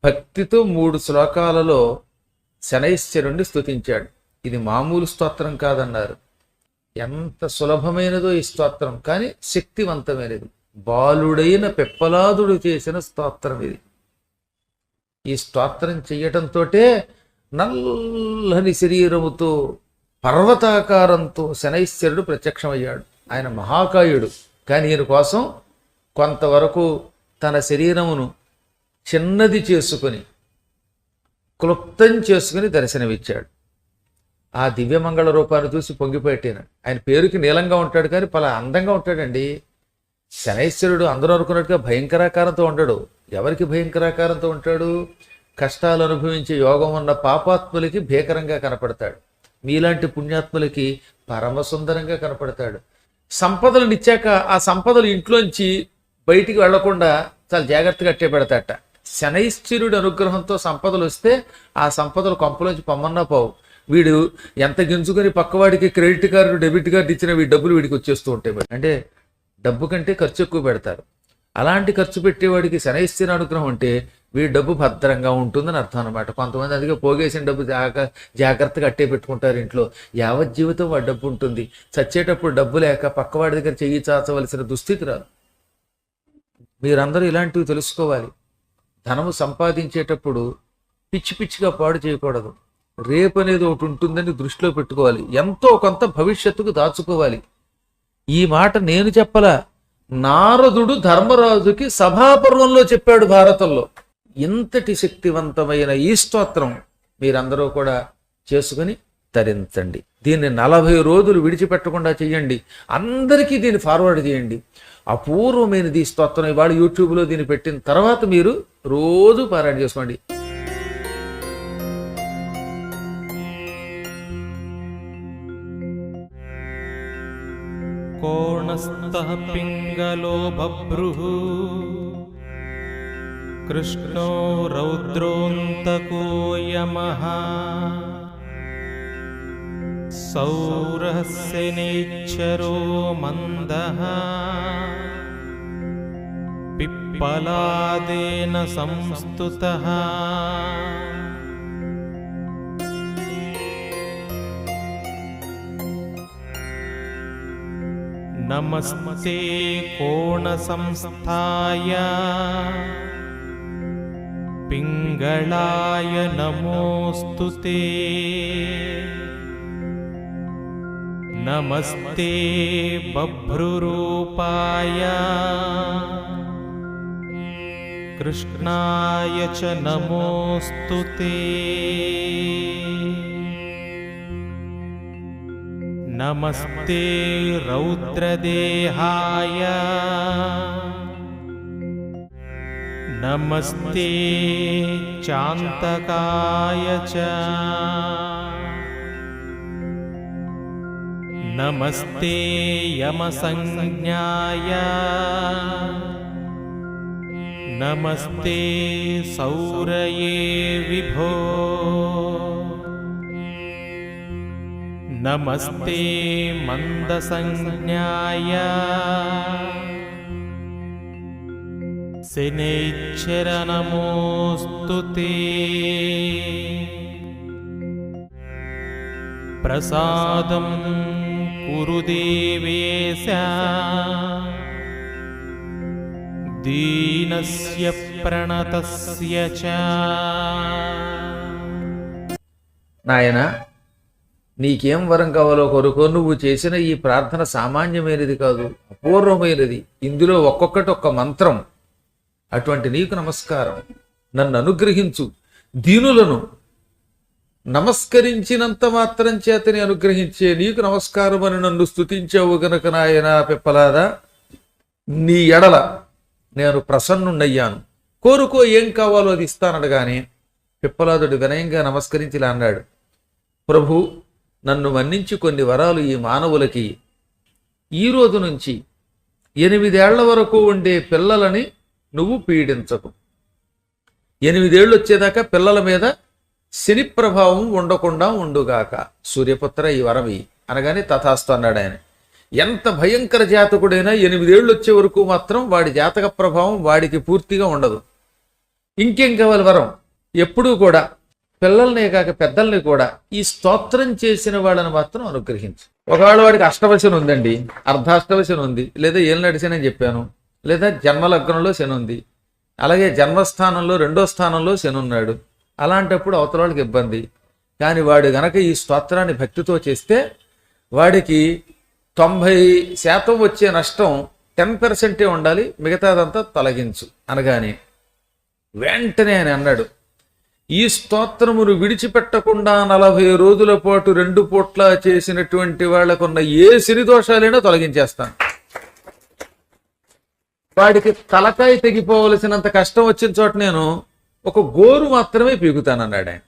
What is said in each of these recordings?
భక్తితో 3 శ్లోకాలలో శనైశ్చరుణ్ణి స్తుతించాడు. ఇది మామూలు స్తోత్రం కాదన్నారు. ఎంత సులభమైనదో ఈ స్తోత్రం, కానీ శక్తివంతమైనది. బాలుడైన పిప్పలాదుడు చేసిన స్తోత్రం ఇది. ఈ స్తోత్రం చెయ్యటంతో నల్లని శరీరముతో పర్వతాకారంతో శనైశ్చరుడు ప్రత్యక్షమయ్యాడు. ఆయన మహాకాయుడు, కానీ ఈయన కోసం కొంతవరకు తన శరీరమును చిన్నది చేసుకుని క్లుప్తం చేసుకుని దర్శనమిచ్చాడు. ఆ దివ్యమంగళ రూపాన్ని చూసి పొంగిపోయాను. ఆయన పేరుకి నీలంగా ఉంటాడు, కానీ పలా అందంగా ఉంటాడండి. శనైశ్వరుడు అందరూ అనుకున్నట్టుగా భయంకరాకారంతో ఉండడు. ఎవరికి భయంకరాకారంతో ఉంటాడు? కష్టాలు అనుభవించే యోగం ఉన్న పాపాత్ములకి భీకరంగా కనపడతాడు. మీలాంటి పుణ్యాత్ములకి పరమసుందరంగా కనపడతాడు. సంపదలు ఇచ్చాక ఆ సంపదలు ఇంట్లోంచి బయటికి వెళ్లకుండా చాలా జాగ్రత్తగా అట్టే పెడతాట. శనైశ్చరుడి అనుగ్రహంతో సంపదలు వస్తే ఆ సంపదలు కొంపలోంచి పొమ్మన్నా పోవు. వీడు ఎంత గింజుకొని పక్కవాడికి క్రెడిట్ కార్డు డెబిట్ కార్డు ఇచ్చిన వీడి డబ్బులు వీడికి వచ్చేస్తూ ఉంటాయి. అంటే డబ్బు కంటే ఖర్చు ఎక్కువ పెడతారు. అలాంటి ఖర్చు పెట్టేవాడికి శనైశ్చరుడి అనుగ్రహం అంటే వీడి డబ్బు భద్రంగా ఉంటుందని అర్థం అనమాట. కొంతమంది అందుకే పోగేసిన డబ్బు జాగ్రత్తగా అట్టే పెట్టుకుంటారు ఇంట్లో. యావత్ జీవితం వాడి డబ్బు ఉంటుంది. చచ్చేటప్పుడు డబ్బు లేక పక్కవాడి దగ్గర చెయ్యి చాచవలసిన దుస్థితి రాదు. మీరందరూ ఇలాంటివి తెలుసుకోవాలి. ధనము సంపాదించేటప్పుడు పిచ్చి పిచ్చిగా పాడు చేయకూడదు. రేపు అనేది ఒకటి ఉంటుందని దృష్టిలో పెట్టుకోవాలి. ఎంతో కొంత భవిష్యత్తుకు దాచుకోవాలి. ఈ మాట నేను చెప్పలా, నారదుడు ధర్మరాజుకి సభాపర్వంలో చెప్పాడు భారతంలో. ఇంతటి శక్తివంతమైన ఈ స్తోత్రం మీరందరూ కూడా చేసుకుని తరించండి. దీన్ని 40 రోజులు విడిచిపెట్టకుండా చెయ్యండి. అందరికీ దీన్ని ఫార్వర్డ్ చేయండి. అపూర్వమైనది ఈ స్తోత్రం. ఇవాళ యూట్యూబ్లో దీన్ని పెట్టిన తర్వాత మీరు రోజు పారాయణ చేసుకోండి. కోణస్థః పింగళో బభ్రుః కృష్ణో రౌద్రోంతకో యమః సౌరః శనైశ్చరో మందః పిప్పలాదేన సంస్తుతః నమస్తే కోణసంస్థాయ పింగళాయ నమోస్తుతే నమస్తే బభ్రురూపాయ కృష్ణాయ చ నమోస్తుతే నమస్తే రౌద్రదేహాయ నమస్తే చాంతకాయ చ నమస్తే యమసంజ్ఞాయ నమస్తే సౌరయే విభో నమస్తే మందసంజ్ఞాయ శనైశ్చర నమోస్తుతే ప్రసాదం కురు దేవేశ దీనస్య ప్రణతస్య చ. నాయనా, నీకేం వరం కావాలో కొరుకో. నువ్వు చేసిన ఈ ప్రార్థన సామాన్యమైనది కాదు, అపూర్వమైనది. ఇందులో ఒక్కొక్కటి ఒక్క మంత్రం. అటువంటి నీకు నమస్కారం. నన్ను అనుగ్రహించు. దీనులను నమస్కరించినంత మాత్రం చేతని అనుగ్రహించే నీకు నమస్కారం అని నన్ను స్తుతించావు గనక నాయనా పిప్పలాదా, నీ ఎడల నేను ప్రసన్నుండయ్యాను. కోరుకో, ఏం కావాలో అది ఇస్తానడగానే పిప్పలాదుడు వినయంగా నమస్కరించి ఇలా అన్నాడు: ప్రభు, నన్ను మన్నించి కొన్ని వరాలు ఈ మానవులకి. ఈ రోజు నుంచి 8 ఏళ్ల వరకు ఉండే పిల్లలని నువ్వు పీడించకు. 8 ఏళ్ళు వచ్చేదాకా పిల్లల మీద శని ప్రభావం ఉండకుండా ఉండుగాక. సూర్యపుత్ర, ఈ వరమి అనగానే తథాస్తు అన్నాడు ఆయన. ఎంత భయంకర జాతకుడైనా 8 ఏళ్ళు వచ్చే వరకు మాత్రం వాడి జాతక ప్రభావం వాడికి పూర్తిగా ఉండదు. ఇంకేం కావాలి వరం? ఎప్పుడూ కూడా పిల్లల్ని కాక పెద్దల్ని కూడా ఈ స్తోత్రం చేసిన వాళ్ళని మాత్రం అనుగ్రహించు. ఒకవేళ వాడికి అష్టవశని ఉందండి, అర్ధాష్టవశని ఉంది, లేదా ఏళ్ళు నడిచానని చెప్పాను, లేదా జన్మలగ్నంలో శని ఉంది, అలాగే జన్మస్థానంలో 2వ స్థానంలో శని ఉన్నాడు. అలాంటప్పుడు అవతల వాళ్ళకి ఇబ్బంది. కానీ వాడు గనక ఈ స్తోత్రాన్ని భక్తితో చేస్తే వాడికి 90% వచ్చే నష్టం 10% ఉండాలి, మిగతాదంతా తొలగించు అనగానే వెంటనే ఆయన అన్నాడు, ఈ స్తోత్రమును విడిచిపెట్టకుండా 40 రోజుల పాటు 2 పూట్ల చేసినటువంటి వాళ్లకున్న ఏ శని దోషాలైనా తొలగించేస్తాను. వాడికి తలకాయ తెగిపోవలసినంత కష్టం వచ్చిన చోట నేను ఒక గోరు మాత్రమే పీకుతానన్నాడు ఆయన.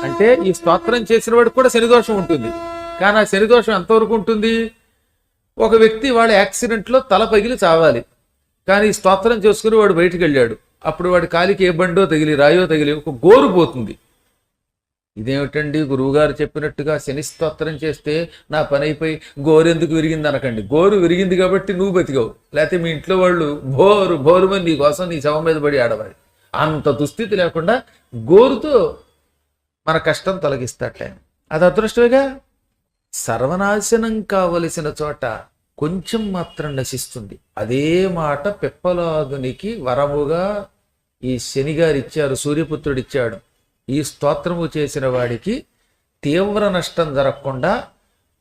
అంటే ఈ స్తోత్రం చేసిన వాడికి కూడా శనిదోషం ఉంటుంది. కానీ ఆ శనిదోషం ఎంతవరకు ఉంటుంది? ఒక వ్యక్తి వాళ్ళ యాక్సిడెంట్లో తల పగిలి చావాలి, కానీ ఈ స్తోత్రం చేసుకుని వాడు బయటికి వెళ్ళాడు. అప్పుడు వాడి కాలికి ఏ బండో తగిలి రాయో తగిలి ఒక గోరు పోతుంది. ఇదేమిటండి గురువుగారు చెప్పినట్టుగా శని స్తోత్రం చేస్తే నా పని అయిపోయి గోరు ఎందుకు విరిగింది అనకండి. గోరు విరిగింది కాబట్టి నువ్వు బతికావు, లేకపోతే మీ ఇంట్లో వాళ్ళు భోరుమని నీ కోసం నీ శవం మీద పడి ఆడవాలి. అంత దుస్థితి లేకుండా గోరుతో మన కష్టం తొలగిస్తాట. అది అదృష్టమేగా. సర్వనాశనం కావలసిన చోట కొంచెం మాత్రం నశిస్తుంది. అదే మాట పిప్పలాదునికి వరముగా ఈ శనిగారు ఇచ్చారు, సూర్యపుత్రుడు ఇచ్చాడు. ఈ స్తోత్రము చేసిన వాడికి తీవ్ర నష్టం జరగకుండా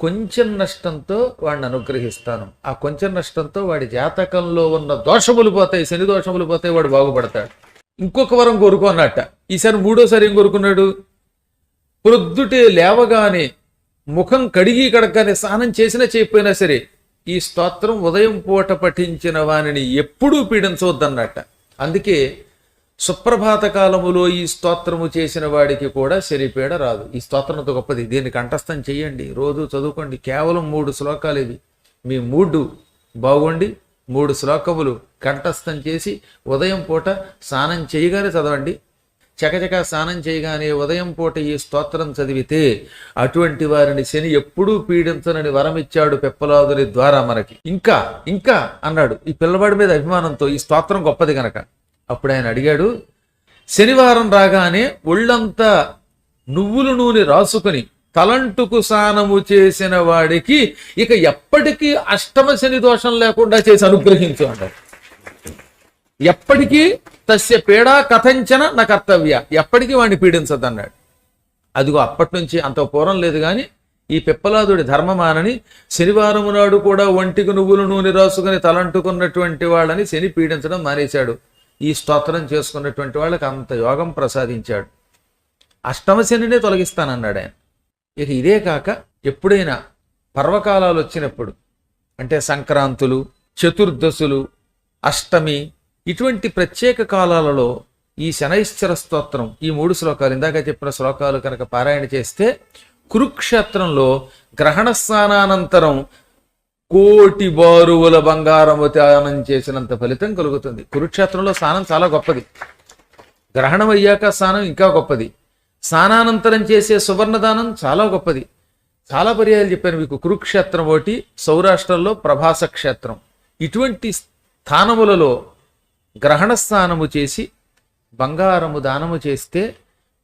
కొంచెం నష్టంతో వాడిని అనుగ్రహిస్తాను. ఆ కొంచెం నష్టంతో వాడి జాతకంలో ఉన్న దోషములు పోతాయి, శని దోషములు పోతాయి, వాడు బాగుపడతాడు. ఇంకొక వరం కోరుకున్నట్ట. ఈసారి 3వసారి ఏం కోరుకున్నాడు? ప్రొద్దుటే లేవగానే ముఖం కడిగి కడగానే స్నానం చేసినా చేయకపోయినా సరే ఈ స్తోత్రం ఉదయం పూట పఠించిన వానిని ఎప్పుడూ పీడించవద్దన్నట్ట. అందుకే సుప్రభాత కాలములో ఈ స్తోత్రము చేసిన వాడికి కూడా శనిపీడ రాదు. ఈ స్తోత్రంతో గొప్పది. దీన్ని కంఠస్థం చెయ్యండి, రోజు చదువుకోండి. కేవలం 3 శ్లోకాలు ఇవి. మీ మూడు బాగుండి 3 శ్లోకములు కంఠస్థం చేసి ఉదయం పూట స్నానం చేయగానే చదవండి. చకచక స్నానం చేయగానే ఉదయం పూట ఈ స్తోత్రం చదివితే అటువంటి వారిని శని ఎప్పుడూ పీడించనని వరమిచ్చాడు పిప్పలాదుని ద్వారా మనకి. ఇంకా ఇంకా అన్నాడు ఈ పిల్లవాడి మీద అభిమానంతో, ఈ స్తోత్రం గొప్పది గనక. అప్పుడు ఆయన అడిగాడు, శనివారం రాగానే ఒళ్ళంతా నువ్వుల నూనె రాసుకుని తలంటుకు స్నానము చేసిన వాడికి ఇక ఎప్పటికీ అష్టమ శని దోషం లేకుండా చేసి అనుగ్రహించు అన్నాడు. ఎప్పటికీ తస్య పీడా కథంచన నా కర్తవ్య, ఎప్పటికీ వాడిని పీడించదు అన్నాడు. అదిగో అప్పటి నుంచి, అంత పూర్వం లేదు కానీ ఈ పిప్పలాదుడి ధర్మమానని శనివారం నాడు కూడా ఒంటికి నువ్వులు నూనె రాసుకుని తలంటుకున్నటువంటి వాళ్ళని శని పీడించడం మానేశాడు. ఈ స్తోత్రం చేసుకున్నటువంటి వాళ్ళకి అంత యోగం ప్రసాదించాడు. అష్టమ శనినే తొలగిస్తానన్నాడు ఆయన. ఇక ఇదే కాక ఎప్పుడైనా పర్వకాలాలు వచ్చినప్పుడు, అంటే సంక్రాంతులు, చతుర్దశులు, అష్టమి, ఇటువంటి ప్రత్యేక కాలాలలో ఈ శనైశ్చర స్తోత్రం, ఈ 3 శ్లోకాలు ఇందాక చెప్పిన శ్లోకాలు కనుక పారాయణ చేస్తే కురుక్షేత్రంలో గ్రహణ స్నానానంతరం 1,000,000 బారువుల బంగారము త్యాగం చేసినంత ఫలితం కలుగుతుంది. కురుక్షేత్రంలో స్నానం చాలా గొప్పది. గ్రహణం అయ్యాక స్నానం ఇంకా గొప్పది. స్నానానంతరం చేసే సువర్ణదానం చాలా గొప్పది. చాలా పర్యాయాలు చెప్పాను మీకు. కురుక్షేత్రం ఒకటి, సౌరాష్ట్రంలో ప్రభాస క్షేత్రం, ఇటువంటి స్థానములలో గ్రహణ స్నానము చేసి బంగారము దానము చేస్తే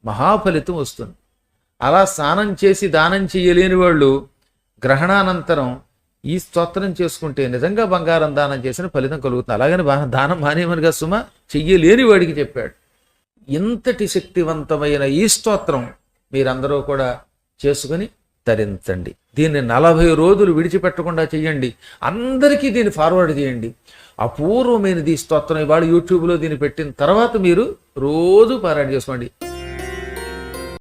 మహాఫలితం వస్తుంది. అలా స్నానం చేసి దానం చేయలేని వాళ్ళు గ్రహణానంతరం ఈ స్తోత్రం చేసుకుంటే నిజంగా బంగారం దానం చేసిన ఫలితం కలుగుతుంది. అలాగని దానం మానేమనిగా సుమ చెయ్యలేని వాడికి చెప్పాడు. ఇంతటి శక్తివంతమైన ఈ స్తోత్రం మీరందరూ కూడా చేసుకుని తరించండి. దీన్ని 40 రోజులు విడిచిపెట్టకుండా చెయ్యండి. అందరికీ దీన్ని ఫార్వర్డ్ చేయండి. అపూర్వమైనది ఈ స్తోత్రం. ఇవాళ యూట్యూబ్లో దీన్ని పెట్టిన తర్వాత మీరు రోజు పారాయణ చేసుకోండి.